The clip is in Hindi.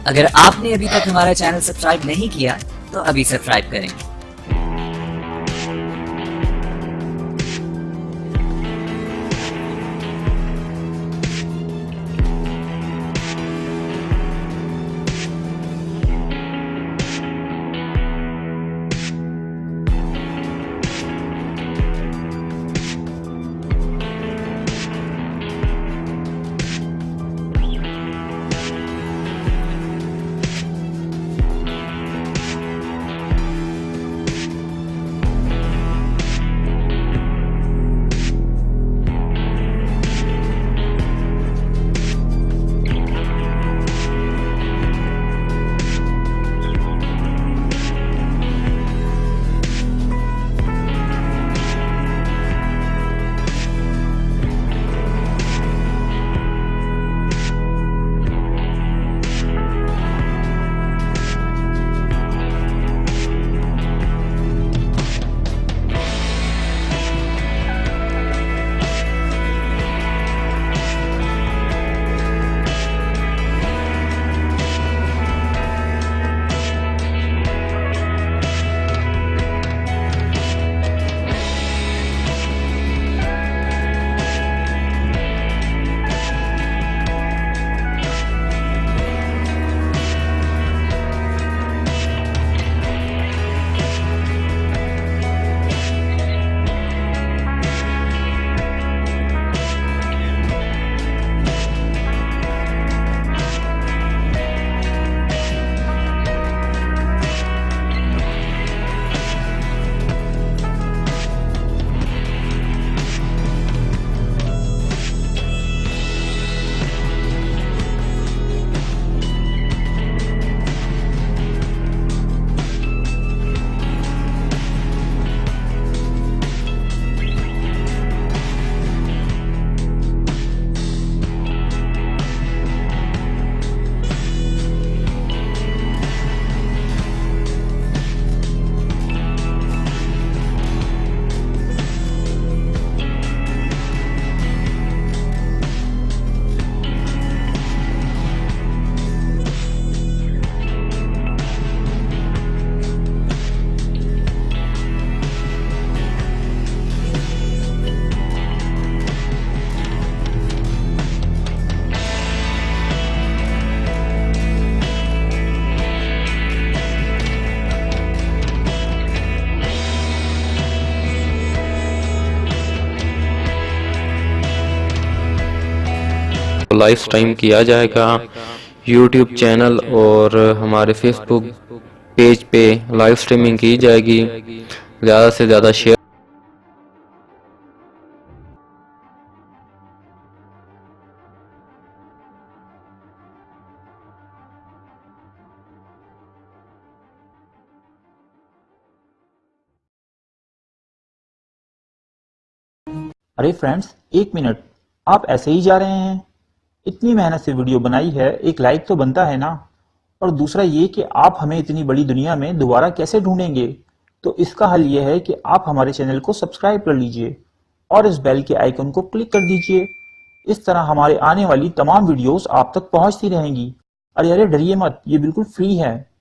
अगर आपने अभी तक हमारा चैनल सब्सक्राइब नहीं किया तो अभी सब्सक्राइब करें। लाइव स्ट्रीम किया जाएगा यूट्यूब चैनल और हमारे फेसबुक पेज पे लाइव स्ट्रीमिंग की जाएगी। ज़्यादा से ज़्यादा शेयर। अरे फ्रेंड्स, एक मिनट, आप ऐसे ही जा रहे हैं? इतनी मेहनत से वीडियो बनाई है, एक लाइक तो बनता है ना। और दूसरा ये कि आप हमें इतनी बड़ी दुनिया में दोबारा कैसे ढूंढेंगे? तो इसका हल ये है कि आप हमारे चैनल को सब्सक्राइब कर लीजिए और इस बेल के आइकन को क्लिक कर दीजिए। इस तरह हमारे आने वाली तमाम वीडियोस आप तक पहुंचती रहेंगी। अरे डरिए मत, ये बिल्कुल फ्री है।